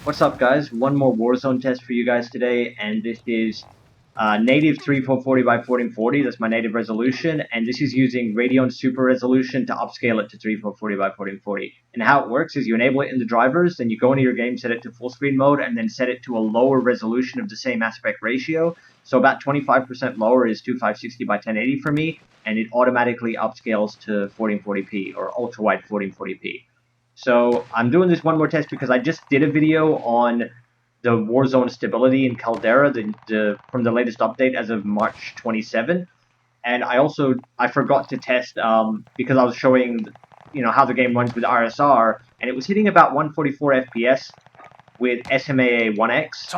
What's up, guys? One more Warzone test for you guys today, and this is native 3440 by 1440. That's my native resolution, and this is using Radeon Super Resolution to upscale it to 3440 by 1440. And how it works is you enable it in the drivers, then you go into your game, set it to full screen mode, and then set it to a lower resolution of the same aspect ratio. So about 25% lower is 2560 by 1080 for me, and it automatically upscales to 1440p or ultra-wide 1440p. So I'm doing this one more test because I just did a video on the Warzone stability in Caldera from the latest update as of March 27, and I forgot to test because I was showing how the game runs with RSR, and it was hitting about 144 FPS with SMAA 1X,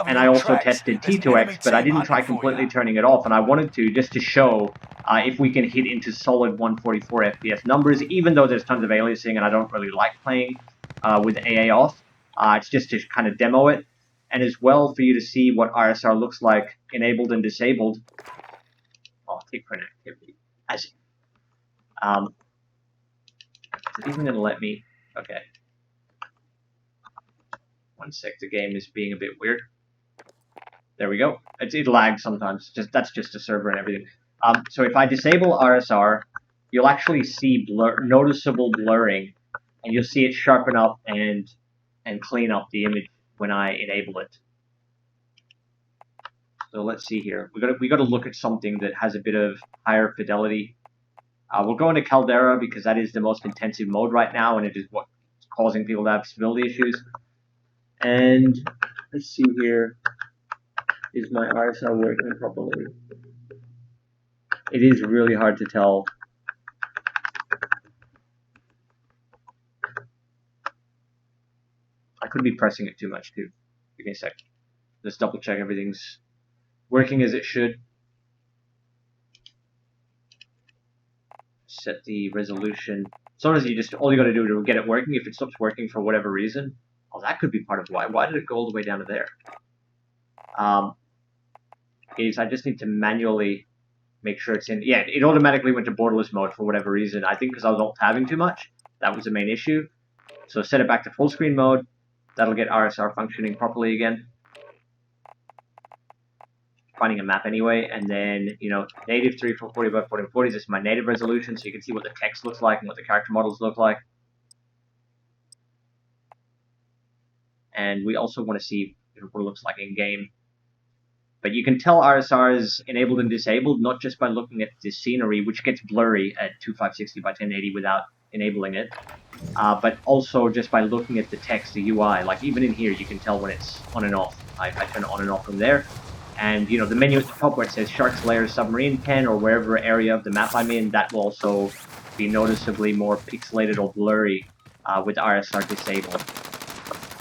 and I also tested T2X, but I didn't try completely turning it off, and I wanted to just to show if we can hit into solid 144 FPS numbers, even though there's tons of aliasing and I don't really like playing with AA off. It's just to kind of demo it, and as well for you to see what RSR looks like enabled and disabled. Oh, take print activity. As is it even going to let me? Okay. One sec, the game is being a bit weird. There we go. It lags sometimes. That's just a server and everything. So if I disable RSR, you'll actually see noticeable blurring, and you'll see it sharpen up and clean up the image when I enable it. So let's see here. We got to look at something that has a bit of higher fidelity. We'll go into Caldera because that is the most intensive mode right now, and it is what's causing people to have stability issues. And let's see here. Is my RSR working properly? It is really hard to tell. I could be pressing it too much too. Give me a sec. Just double check everything's working as it should. Set the resolution. Sometimes all you got to do to get it working. If it stops working for whatever reason, oh, that could be part of why. Why did it go all the way down to there? I just need to manually make sure it's in. Yeah, it automatically went to borderless mode for whatever reason. I think because I was alt-tabbing too much. That was the main issue. So set it back to full screen mode. That'll get RSR functioning properly again. Finding a map anyway, and then native 3440 by 1440 is just my native resolution, so you can see what the text looks like and what the character models look like. And we also want to see what it looks like in game. But you can tell RSR is enabled and disabled not just by looking at the scenery, which gets blurry at 2560 by 1080 without enabling it, but also just by looking at the text, the UI. Like even in here, you can tell when it's on and off. I turn it on and off from there. And the menu at the top where it says Sharks Lair Submarine Pen or wherever area of the map I'm in, that will also be noticeably more pixelated or blurry with RSR disabled.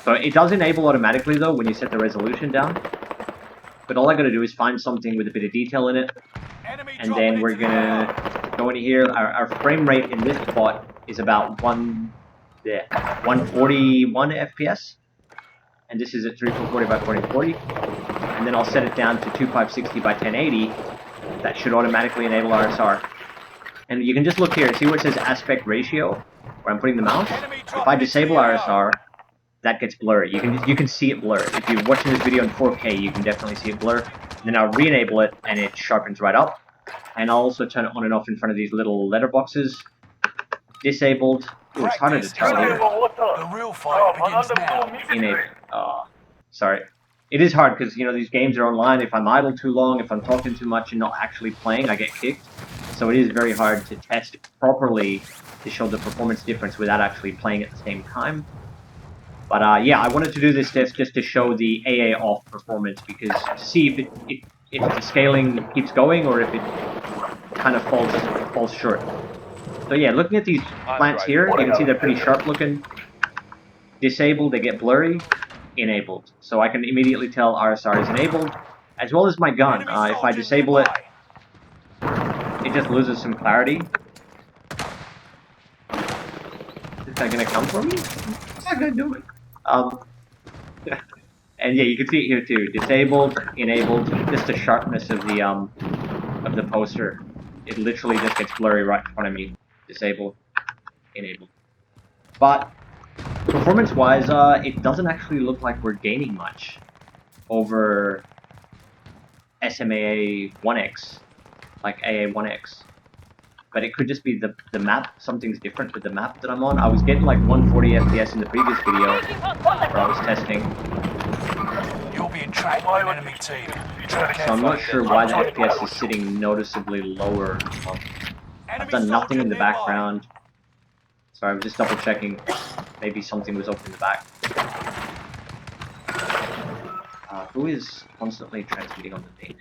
So it does enable automatically though when you set the resolution down. But all I gotta do is find something with a bit of detail in it, and then we're gonna go into here. Our frame rate in this spot is about 141 FPS, and this is at 3440 by 1440. And then I'll set it down to 2560 by 1080. That should automatically enable RSR. And you can just look here, see where it says aspect ratio, where I'm putting the mouse. If I disable RSR, that gets blurry. You can see it blur. If you're watching this video in 4K, you can definitely see it blur. And then I'll re-enable it, and it sharpens right up. And I'll also turn it on and off in front of these little letterboxes. Disabled. Ooh, it's harder to tell here. The real fight begins now. Enable. Sorry. It is hard because these games are online. If I'm idle too long, if I'm talking too much and not actually playing, I get kicked. So it is very hard to test properly to show the performance difference without actually playing at the same time. But yeah, I wanted to do this test just to show the AA off performance, because to see if the scaling keeps going or if it kind of falls short. So yeah, looking at these plants here, you can see they're pretty sharp looking. Disabled, they get blurry. Enabled. So I can immediately tell RSR is enabled, as well as my gun. If I disable it, it just loses some clarity. Is that gonna come for me? It's not gonna do it. And yeah, you can see it here too. Disabled, enabled. Just the sharpness of the poster. It literally just gets blurry right in front of me. Disabled, enabled. But Performance-wise, it doesn't actually look like we're gaining much over SMAA 1X, like AA1X. But it could just be the map. Something's different with the map that I'm on. I was getting like 140 FPS in the previous video where I was testing. You're being tracked by an enemy team. So I'm not sure why the FPS is sitting noticeably lower. I've done nothing in the background. Sorry, I'm just double checking. Maybe something was open in the back. Who is constantly transmitting on the thing?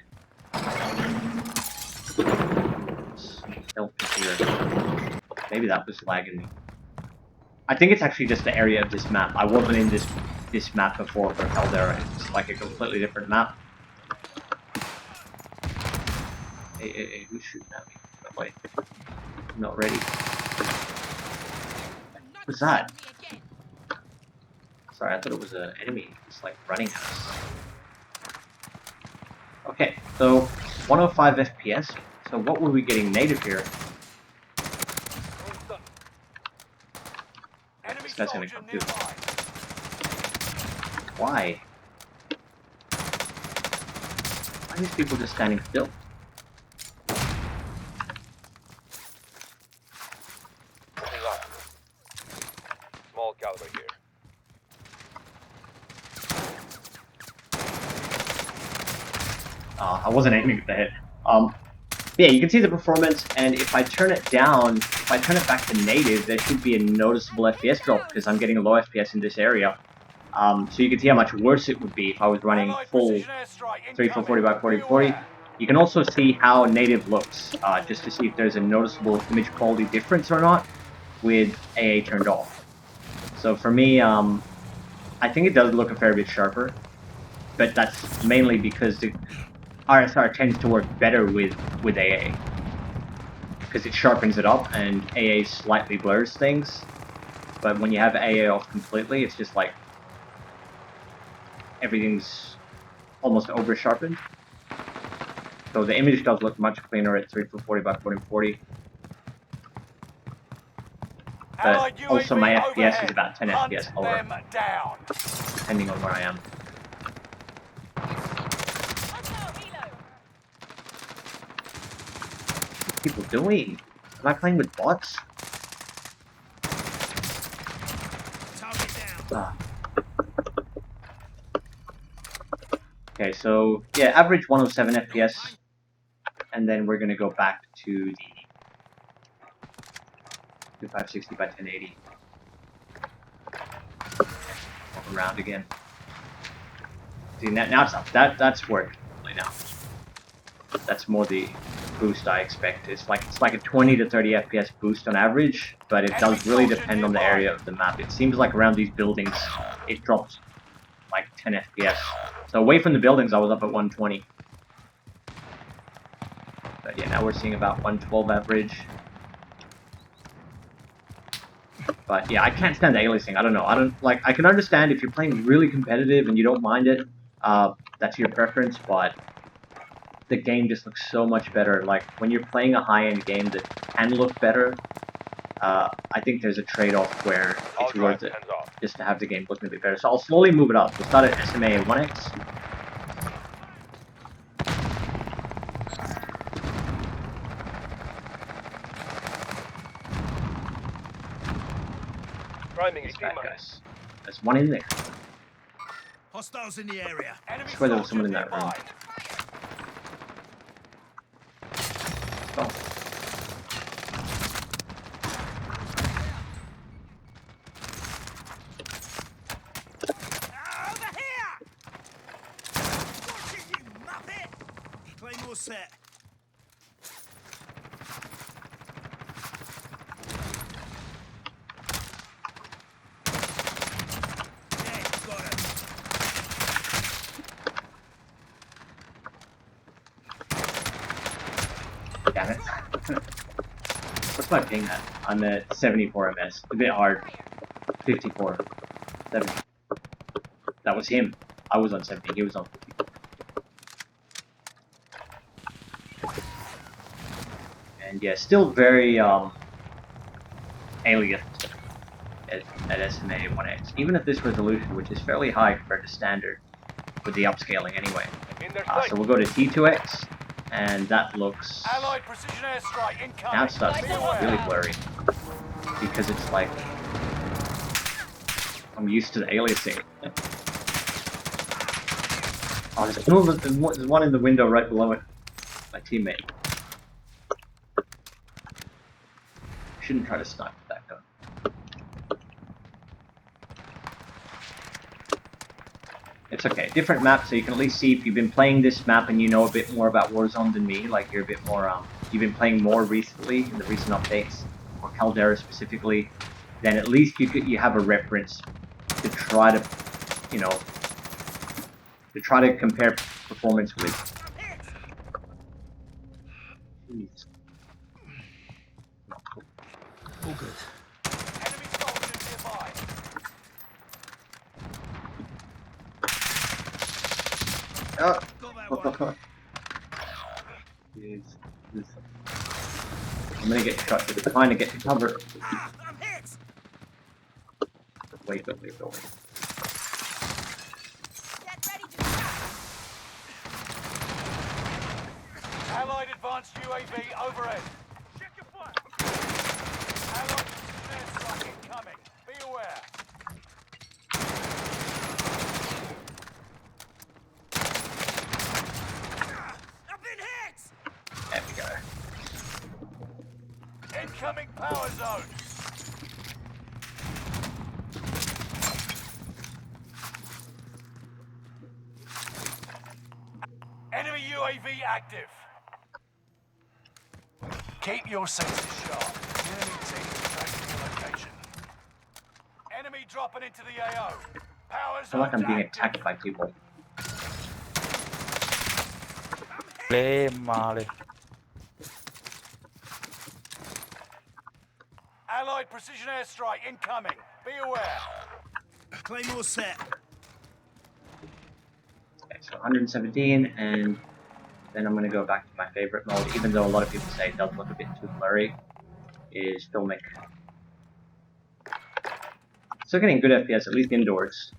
Help here. Maybe that was lagging me. I think it's actually just the area of this map. I wasn't in this map before for Caldera. It's like a completely different map. Hey, who's shooting at me? No way. I'm not ready. What's that? Sorry, I thought it was an enemy. It's like running at us. Okay, so 105 FPS. So what were we getting native here? This guy's gonna come too. Why? Why are these people just standing still? Small caliber here. I wasn't aiming at the head. Yeah, you can see the performance, and if I turn it down, if I turn it back to native, there should be a noticeable FPS drop because I'm getting a low FPS in this area. So you can see how much worse it would be if I was running full 3440 by 4040. You can also see how native looks, just to see if there's a noticeable image quality difference or not with AA turned off. So for me, I think it does look a fair bit sharper, but that's mainly because the RSR tends to work better with AA because it sharpens it up and AA slightly blurs things. But when you have AA off completely, it's just like everything's almost over sharpened. So the image does look much cleaner at 3440 by 4040. But also my FPS is about 10 FPS lower, depending on where I am. What are people doing? Am I playing with bots? Okay, so yeah, average 107 FPS, and then we're gonna go back to the 2560 by 1080. Walk around again. See, now it's up. That's working now. That's more the boost I expect. It's like a 20 to 30 FPS boost on average, but it does really depend on the area of the map. It seems like around these buildings, it drops like 10 FPS. So away from the buildings, I was up at 120. But yeah, now we're seeing about 112 average. But yeah, I can't stand the aliasing. I don't know. I can understand if you're playing really competitive and you don't mind it. That's your preference, but the game just looks so much better. Like when you're playing a high-end game that can look better, I think there's a trade-off where it's worth it just to have the game look a bit better. So I'll slowly move it up. We'll start at SMA 1X. These bad guys. There's one in there. Hostiles in the area. I swear there was someone in that room. Oh. Over here! Watch it, you muppet! Claymore set. Damn it. What's my ping at? I'm at 74 ms. A bit hard. 54. 70. That was him. I was on 70. He was on 54. And yeah, still very alien. at SMA 1X, even at this resolution, which is fairly high compared to standard with the upscaling anyway. In their sight. So we'll go to T2X, and that looks... Allied precision airstrike incoming. Now it starts to look really blurry, because it's like... I'm used to the aliasing. Oh, there's one in the window right below it. My teammate. Shouldn't try to snipe with that gun. It's okay. Different map, so you can at least see if you've been playing this map and you know a bit more about Warzone than me. Like you're a bit more, you've been playing more recently in the recent updates, or Caldera specifically. Then at least you have a reference to try to, you know, to try to compare performance with. Jeez. All good. Enemy soldiers nearby. Oh. Got that one. Jeez. I'm gonna get shot. They're trying to get to cover. I'm hit. Wait. Get ready to Allied advanced UAV overhead. Check your fire. Allied airstrike incoming. Be aware. I've been hit. There we go. Incoming power zone. Enemy UAV active. Keep your senses sharp. The enemy team is tracking your location. Enemy dropping into the AO. Power I feel like I'm zone's being active. attacked by people. เล่มาเลย Allied precision airstrike incoming. Be aware. Claymore set. Okay, so 117, and then I'm going to go back to my favorite mode, even though a lot of people say it does look a bit too blurry, is Filmic. Still getting good FPS, at least indoors.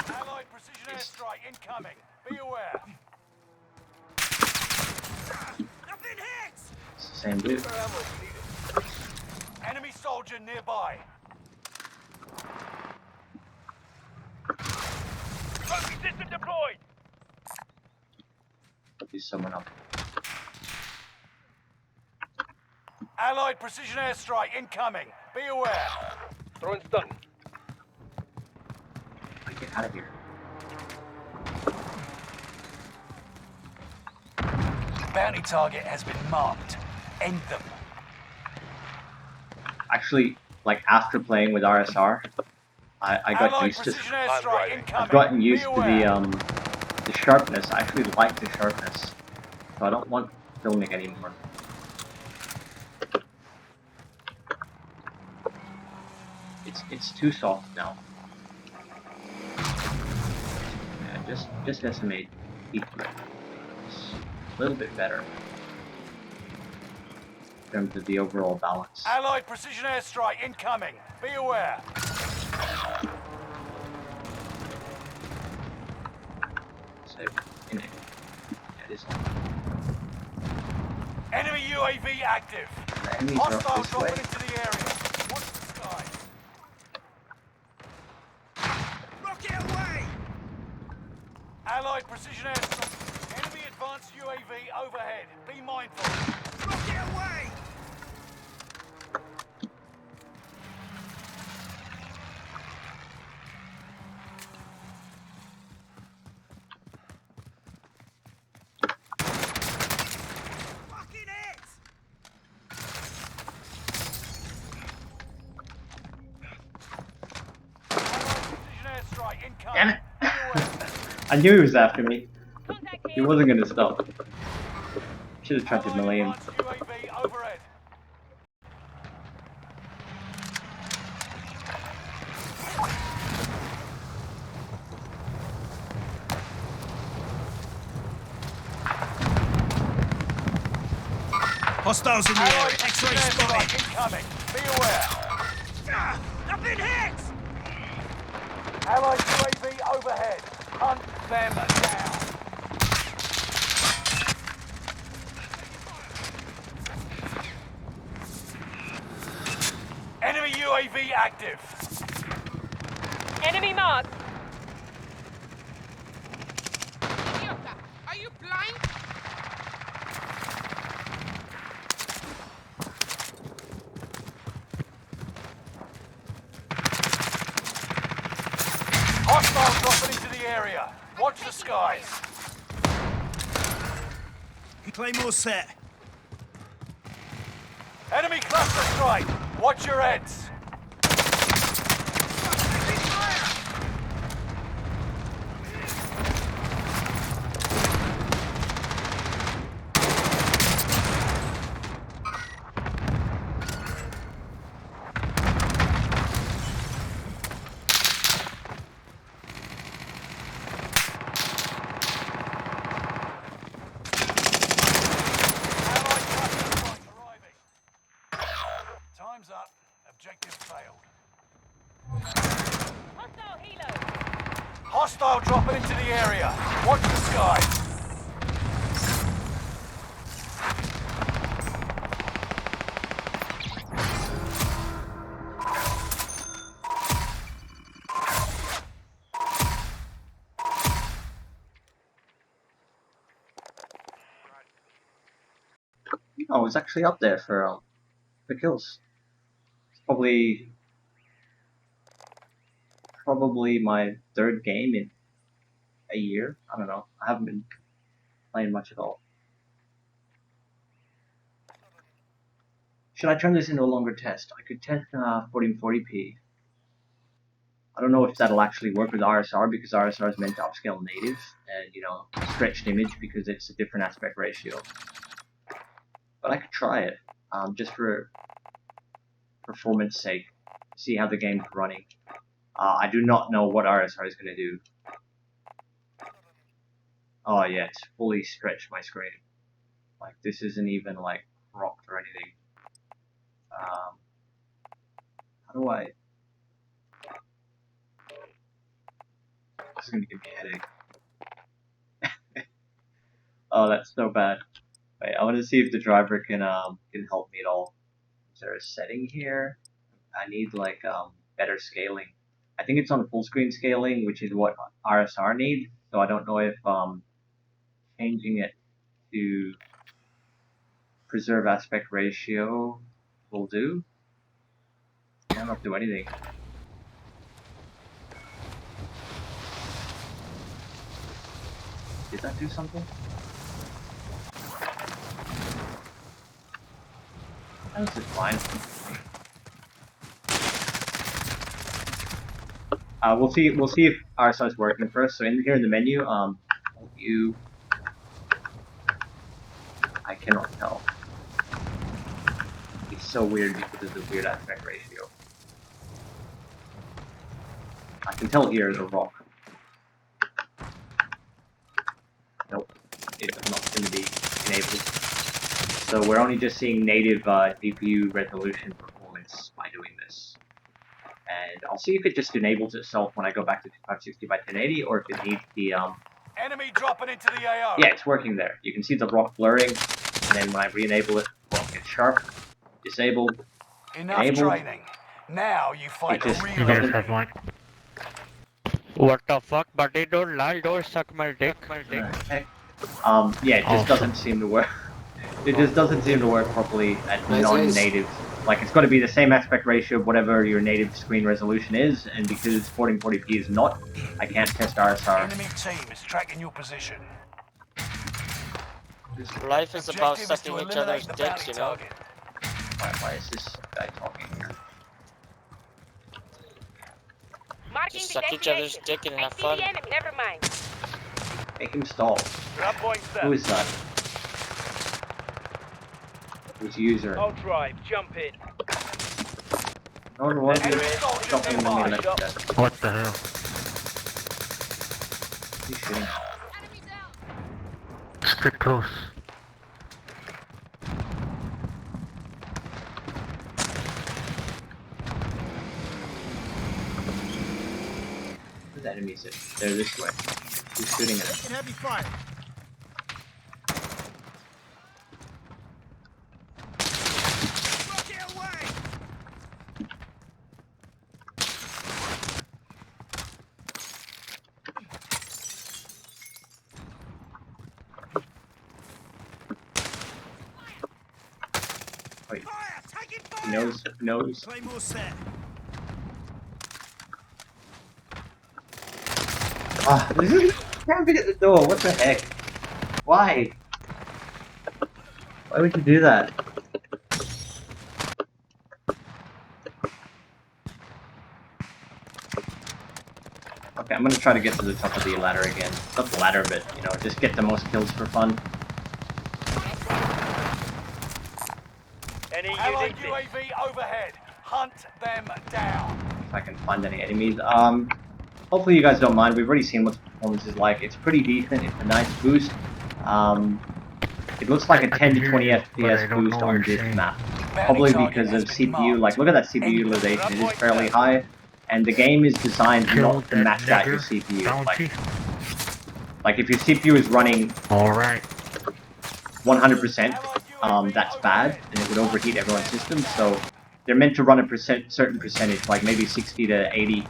Allied precision airstrike incoming. Be aware. I've been hit. It's the same dude. Enemy soldier nearby. Rocket system deployed. There's someone up. Allied precision airstrike incoming. Be aware. Throwing stun. Get out of here. Bounty target has been marked. End them. Actually, like after playing with RSR, I got Allied used to. precision airstrike incoming. I've gotten used Be to aware. the sharpness. I actually like the sharpness, so I don't want Filmic anymore. It's too soft now. Yeah, just estimate equal. It's a little bit better in terms of the overall balance. Allied precision airstrike incoming. Be aware. So, in it. Yeah, it is. Enemy UAV active. The enemies are up Hostile this way. dropping into the area. Watch the sky. Rocket away! Allied precision airstrike. Enemy advanced UAV overhead. Be mindful. Rocket away! Fucking it! Precision airstrike incoming. Damn it. Be aware. I knew he was after me. contact He me. wasn't gonna stop. Should have tried to Allied melee him. advanced UAV overhead. Hostiles in the Allied area. X-ray air strike spotted. incoming. Be aware. I've been hit! Allied UAV overhead. Hunt them down. Enemy UAV active. Enemy marked. Idiota, are you blind? Hostiles dropping into the area. Watch the skies. Claymore set. Enemy cluster strike. Watch your heads. Allied cluster strike arriving. Time's up. Objective failed. Hostile helo. Hostile dropping into the area. Watch the skies. Oh, it's actually up there for kills. It's probably my third game in a year. I don't know. I haven't been playing much at all. Should I turn this into a longer test? I could test 1440p. I don't know if that'll actually work with RSR because RSR is meant to upscale native and, you know, stretched image because it's a different aspect ratio. But I could try it, just for performance sake, see how the game's running. I do not know what RSR is going to do. Oh yeah, it's fully stretched my screen. Like, this isn't even, like, rocked or anything. How do I... This is going to give me a headache. Oh, that's so bad. Wait, I want to see if the driver can help me at all. Is there a setting here? I need, like, better scaling. I think it's on full screen scaling, which is what RSR needs. So I don't know if changing it to preserve aspect ratio will do. I don't do anything. Did that do something? This is fine. We'll see if RSR is working first. So here in the menu, view. I cannot tell. It's so weird because of the weird aspect ratio. I can tell here the rock. Nope, it's not going to be enabled. So we're only just seeing native GPU resolution performance by doing this. And I'll see if it just enables itself when I go back to 2560 by 1080, or if it needs the Enemy dropping into the AO. Yeah, it's working there. You can see the rock blurring, and then when I re-enable it, rock gets sharp, disabled, Enough enabled. training. Now you fight It just real. doesn't- What the fuck? But they don't lie, don't suck my dick. Okay. Yeah, it just doesn't seem to work. It just doesn't seem to work properly at non-native. Like, it's got to be the same aspect ratio of whatever your native screen resolution is, and because 1440p is not, I can't test RSR. Enemy team is tracking your position. Life is about Objective is to sucking each eliminate other's the dicks, bounty you know? target. Why is this guy talking here? Marking Just the suck each other's destination. dick and I have see fun. the enemy. Never mind. Make him stall. Grab point set. Who is that? Who's user? UltraWide, jump in. No one wants Enemy to soldiers stop him nearby. when he Shot. left that. What the hell? He's shooting. Stick close. the enemies? They're this way. Who's shooting at us? Taking heavy fire. Rocket away! Wait, Fire! Taking he fire! knows. Claymore set. Ah, this is camping at the door. What the heck? Why? Why would you do that? Okay, I'm gonna try to get to the top of the ladder again. Not the ladder, but you know, just get the most kills for fun. Any Allied units in? UAV overhead. Hunt them down. If I can find any enemies. Hopefully you guys don't mind. We've already seen what the performance is like. It's pretty decent. It's a nice boost. It looks like a 10 to 20 FPS boost on this map. Probably because of CPU. Like, look at that CPU utilization. It is fairly high. And the game is designed not to max out your CPU. Like if your CPU is running 100%, that's bad, and it would overheat everyone's system. So they're meant to run a certain percentage, like maybe 60 to 80,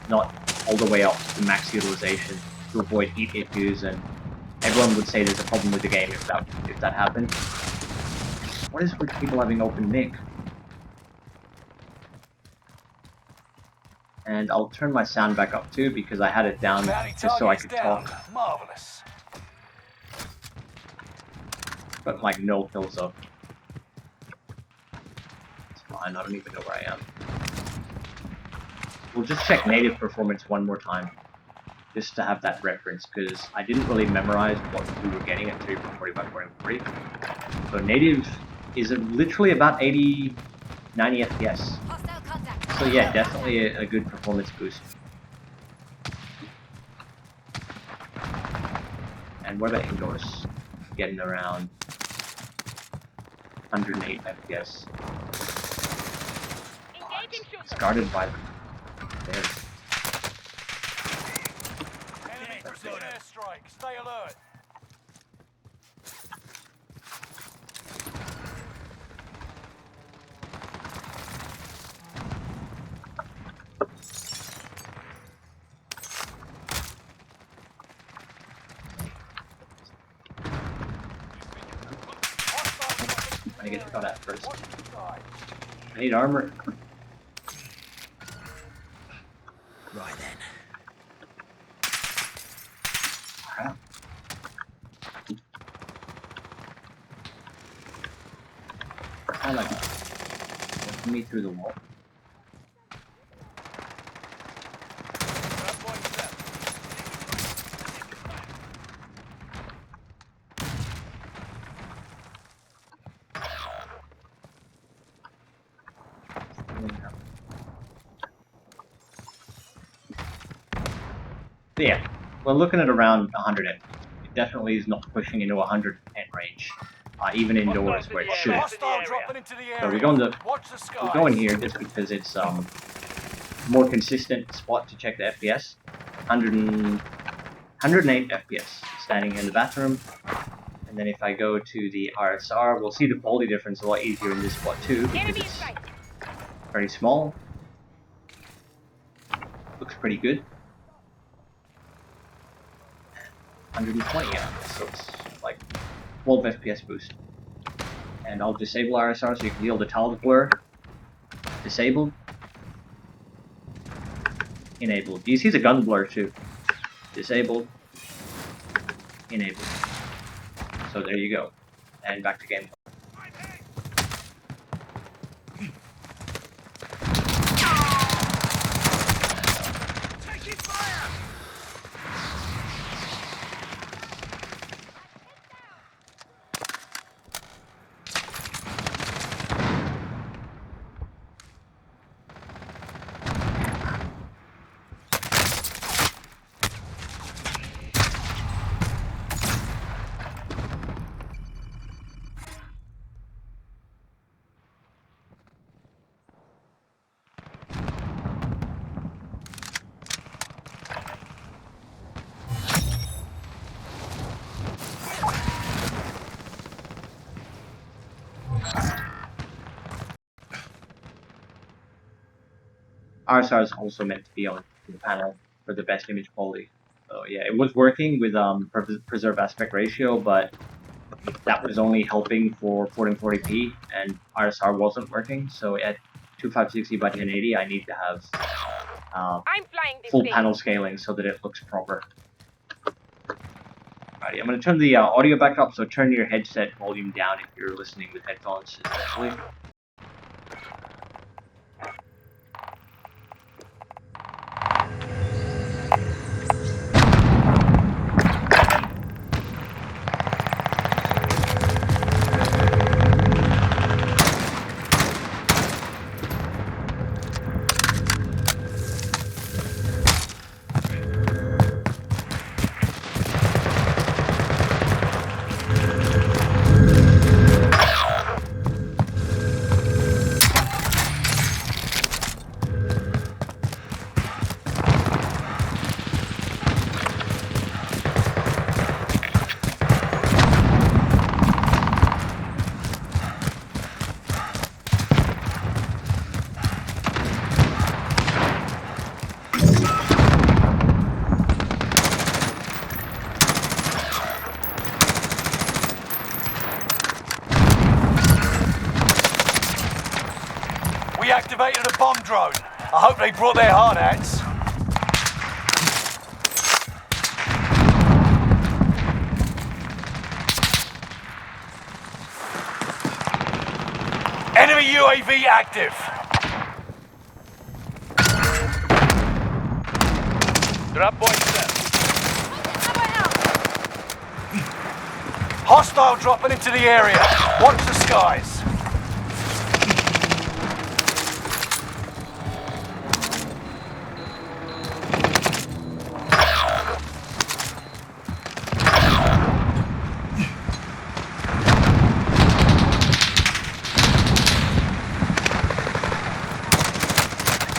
not all the way up to max utilization, to avoid heat issues. And everyone would say there's a problem with the game if that happened. What is with people having open mic? And I'll turn my sound back up too because I had it down just so I could talk. Marvelous. But like no kills up. It's fine, I don't even know where I am. We'll just check native performance one more time. Just to have that reference, because I didn't really memorize what we were getting at 3440 by 4040. So native is literally about 80, 90 FPS. So yeah, definitely a good performance boost. And what about indoors? Getting around 108 FPS. It's guarded by there. Enemy precision airstrike. Stay alert. I get shot at first. I need armor. Right then. Crap. I like me through the wall. So yeah, we're looking at around 100 FPS. It definitely is not pushing into 100 range, even indoors where it should. Hostile dropping into the area. So we're going to Watch the skies. we're going here just because it's more consistent spot to check the FPS. 108 FPS standing in the bathroom. And then if I go to the RSR, we'll see the quality difference a lot easier in this spot too because it's very small. Looks pretty good. 120, yeah, so it's like 12 FPS boost. And I'll disable RSR so you can deal the tiles blur. Disabled. Enabled. You see the gun blur too. Disabled. Enabled. So there you go. And back to gameplay. Taking fire! RSR is also meant to be on the panel for the best image quality. So yeah, it was working with preserve aspect ratio, but that was only helping for 1440p, and RSR wasn't working. So at 2560 by 1080, I need to have I'm flying this full thing. panel scaling so that it looks proper. Alrighty, I'm going to turn the audio back up, so turn your headset volume down if you're listening with headphones, especially. We activated a bomb drone. I hope they brought their hard hats. Enemy UAV active. Drop point set. Hostile dropping into the area. Watch the skies.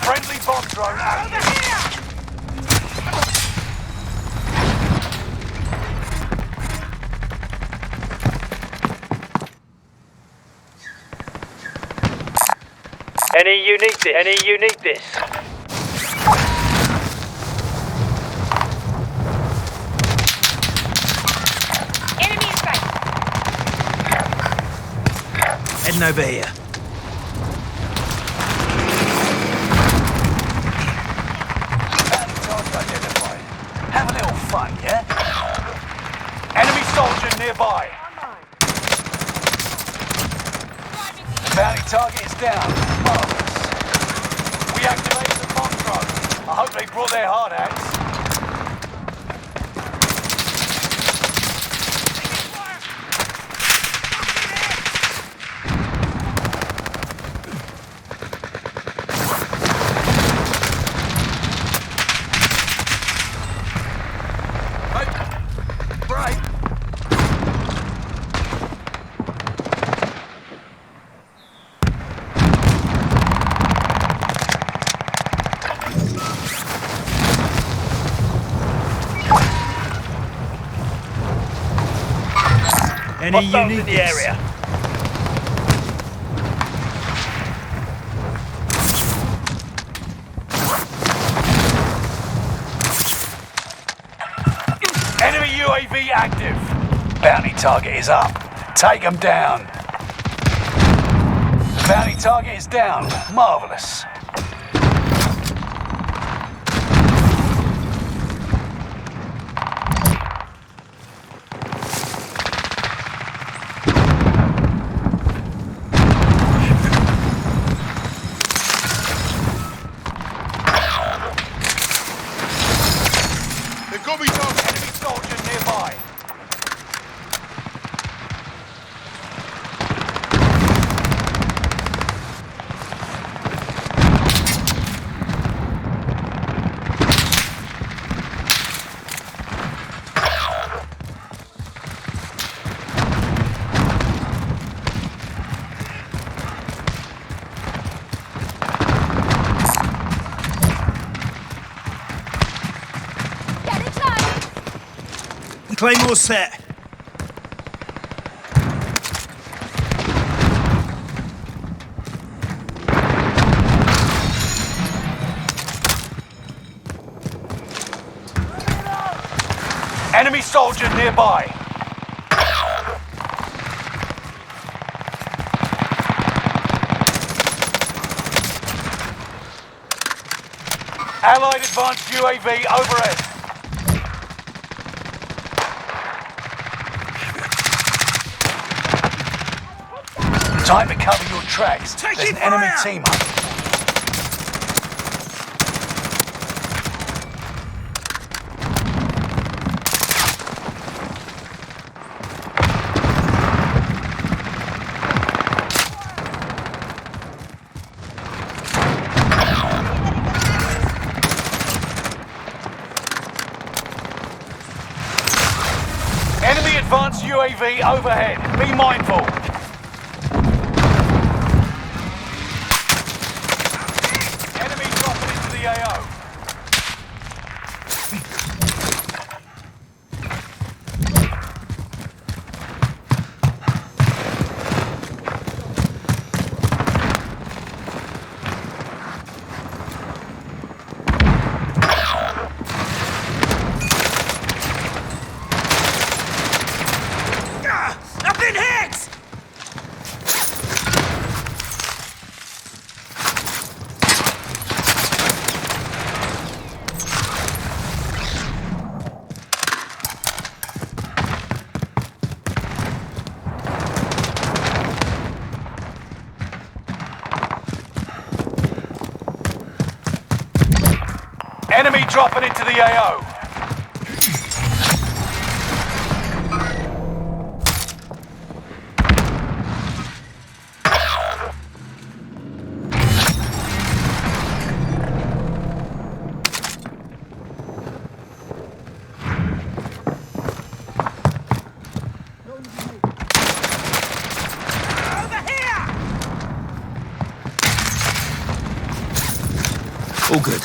Friendly bomb drone active. Any you need this. Any you need this. Enemy in sight. Heading over here. Target identified. Have a little fun, yeah? Enemy soldier nearby. Bounty target is down. Marvelous. We activated the bomb drone. I hope they brought their hard hats. Right. Any Hostiles in unique the area. Enemy UAV active. Bounty target is up. Take them down. The bounty target is down. Marvelous. They've got me target. Enemy soldier nearby. Claymore set. Enemy soldier nearby. Allied advanced UAV overhead. Time to cover your tracks. There's an enemy team up. Enemy advanced UAV overhead. Be mindful. Enemy dropping into the AO. I've been hit! Enemy dropping into the AO. Over here! All good.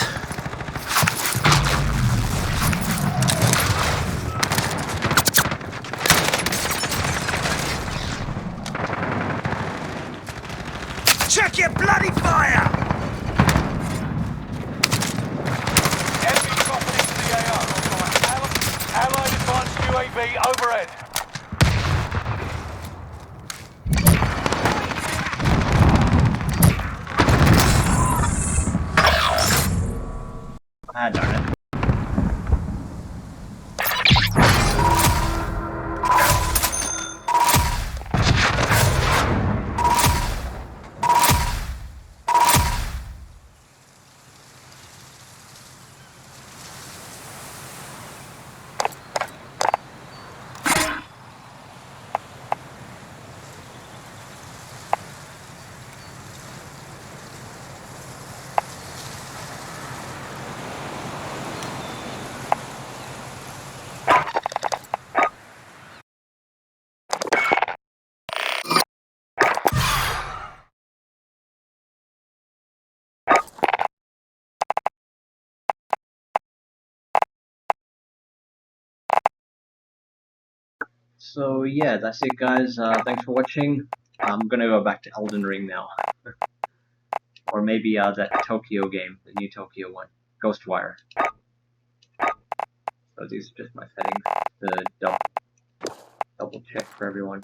Check your bloody fire! Enemy dropping into the AO. Allied advanced UAV overhead. Ah, darn it. So yeah, that's it, guys. Thanks for watching. I'm gonna go back to Elden Ring now, or maybe that Tokyo game, the new Tokyo one, Ghostwire. So these are just my settings to double check for everyone.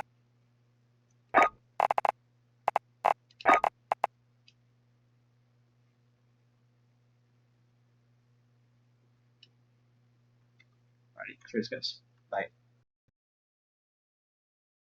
Alrighty, cheers, guys. Bye.